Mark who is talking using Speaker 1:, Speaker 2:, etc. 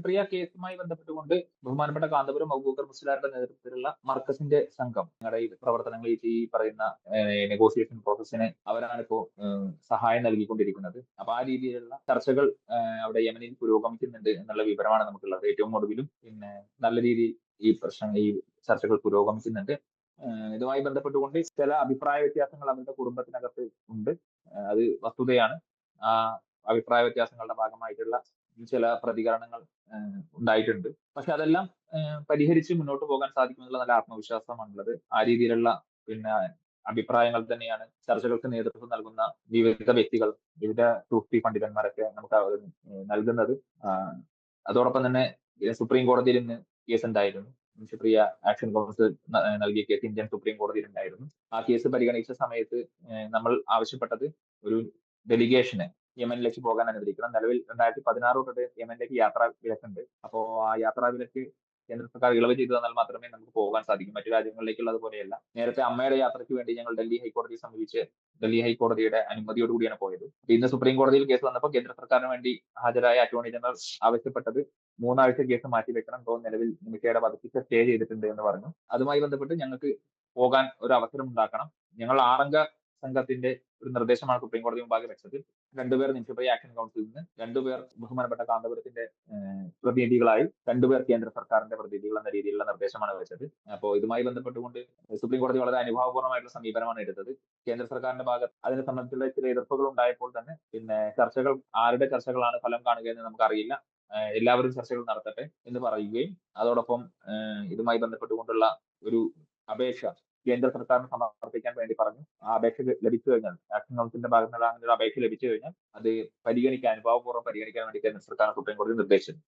Speaker 1: പ്രിയ കേസുമായി ബന്ധപ്പെട്ടുകൊണ്ട് ബഹുമാനപ്പെട്ട കാന്തപുരം അബൂബക്കർ മുസ്ലിയാരുടെ നേതൃത്വത്തിലുള്ള മർക്കസിന്റെ സംഘം ഞങ്ങളുടെ ഈ പ്രവർത്തനങ്ങൾ ഈ പറയുന്ന നെഗോസിയേഷൻ പ്രോസസ്സിന് അവരാണ് ഇപ്പോ സഹായം നൽകിക്കൊണ്ടിരിക്കുന്നത്. അപ്പൊ ആ രീതിയിലുള്ള ചർച്ചകൾ അവിടെ യമനിൽ പുരോഗമിക്കുന്നുണ്ട് എന്നുള്ള വിവരമാണ് നമുക്കുള്ളത്. ഏറ്റവും ഒടുവിലും പിന്നെ നല്ല രീതിയിൽ ഈ ചർച്ചകൾ പുരോഗമിക്കുന്നുണ്ട്. ഇതുമായി ബന്ധപ്പെട്ടുകൊണ്ട് ചില അഭിപ്രായ വ്യത്യാസങ്ങൾ അവരുടെ കുടുംബത്തിനകത്ത് ഉണ്ട്. അത് വസ്തുതയാണ്. ആ അഭിപ്രായ വ്യത്യാസങ്ങളുടെ ഭാഗമായിട്ടുള്ള ചില പ്രതികരണങ്ങൾ ഉണ്ടായിട്ടുണ്ട്. പക്ഷെ അതെല്ലാം പരിഹരിച്ച് മുന്നോട്ട് പോകാൻ സാധിക്കുമെന്നുള്ള നല്ല ആത്മവിശ്വാസമാണുള്ളത്. ആ രീതിയിലുള്ള പിന്നെ അഭിപ്രായങ്ങൾ തന്നെയാണ് ചർച്ചകൾക്ക് നേതൃത്വം നൽകുന്ന വിവിധ വ്യക്തികൾ, വിവിധ സൂഫി പണ്ഡിതന്മാരൊക്കെ നമുക്ക് നൽകുന്നത്. അതോടൊപ്പം തന്നെ സുപ്രീം കോടതിയിൽ ഇന്ന് കേസ് ഉണ്ടായിരുന്നു. ഷുപ്രിയ ആക്ഷൻ കൗൺസിൽ നൽകിയ കേസ് ഇന്ത്യൻ സുപ്രീം കോടതിയിൽ ഉണ്ടായിരുന്നു. ആ കേസ് പരിഗണിച്ച സമയത്ത് നമ്മൾ ആവശ്യപ്പെട്ടത് ഒരു ഡെലിഗേഷന് യമനിലേക്ക് പോകാൻ അനുവദിക്കണം. നിലവിൽ 2016 തൊട്ട് യമനിലേക്ക് യാത്രാ വിലക്കുണ്ട്. അപ്പോ ആ യാത്രാ വിലക്ക് കേന്ദ്ര സർക്കാർ ഇളവ് ചെയ്തു തന്നാൽ മാത്രമേ നമുക്ക് പോകാൻ സാധിക്കൂ. മറ്റു രാജ്യങ്ങളിലേക്കുള്ളത് പോലെയല്ല. നേരത്തെ അമ്മയുടെ യാത്രയ്ക്ക് വേണ്ടി ഞങ്ങൾ ഡൽഹി ഹൈക്കോടതിയെ സമീപിച്ച് ഡൽഹി ഹൈക്കോടതിയുടെ അനുമതിയോട് കൂടിയാണ് പോയത്. ഇന്ന് സുപ്രീം കോടതിയിൽ കേസ് വന്നപ്പോൾ കേന്ദ്ര സർക്കാരിന് വേണ്ടി ഹാജരായ അറ്റോർണി ജനറൽ ആവശ്യപ്പെട്ടത് 3 ആഴ്ച കേസ് മാറ്റിവെക്കണം. നലവിൽ നിമിഷയുടെ വധശിക്ഷ സ്റ്റേ ചെയ്തിട്ടുണ്ട് എന്ന് പറഞ്ഞു. അതുമായി ബന്ധപ്പെട്ട് ഞങ്ങൾക്ക് പോകാൻ ഒരു അവസരം ഉണ്ടാക്കണം. ഞങ്ങൾ 6 അംഗ സംഘത്തിന്റെ ഒരു നിർദ്ദേശമാണ് സുപ്രീം കോടതി മുമ്പാകെ വെച്ചത്. 2 പേർ നിമിഷപ്രിയ ആക്ഷൻ കൗൺസിലിൽ നിന്ന്, 2 പേർ ബഹുമാനപ്പെട്ട കാന്തപുരത്തിന്റെ പ്രതിനിധികളായി, 2 പേർ കേന്ദ്ര സർക്കാരിന്റെ പ്രതിനിധികൾ എന്ന രീതിയിലുള്ള നിർദ്ദേശമാണ് വെച്ചത്. അപ്പോൾ ഇതുമായി ബന്ധപ്പെട്ടുകൊണ്ട് സുപ്രീം കോടതി വളരെ അനുഭാവപൂർവ്വമായിട്ടുള്ള സമീപനമാണ് എടുത്തത്. കേന്ദ്ര സർക്കാരിന്റെ ഭാഗത്ത് അതിനെ സംബന്ധിച്ചുള്ള ചില എതിർപ്പുകൾ ഉണ്ടായപ്പോൾ തന്നെ ചർച്ചകൾ ആരുടെ ചർച്ചകളാണ് ഫലം കാണുക എന്ന് നമുക്കറിയില്ല. എല്ലാവരും ചർച്ചകൾ നടത്തട്ടെ എന്ന് പറയുകയും അതോടൊപ്പം ഇതുമായി ബന്ധപ്പെട്ടുകൊണ്ടുള്ള ഒരു അപേക്ഷ കേന്ദ്ര സർക്കാരിന് സമർപ്പിക്കാൻ വേണ്ടി പറഞ്ഞു. ആ അപേക്ഷ ലഭിച്ചു കഴിഞ്ഞാൽ, ആക്ഷൻ കൗൺസിലിന്റെ ഭാഗത്തുനിന്ന് അങ്ങനെ ഒരു അപേക്ഷ ലഭിച്ചു കഴിഞ്ഞാൽ അത് അനുഭാവപൂർവ്വം പരിഗണിക്കാൻ വേണ്ടി കേന്ദ്ര സർക്കാർ സുപ്രീം കോടതി നിർദ്ദേശിച്ചു.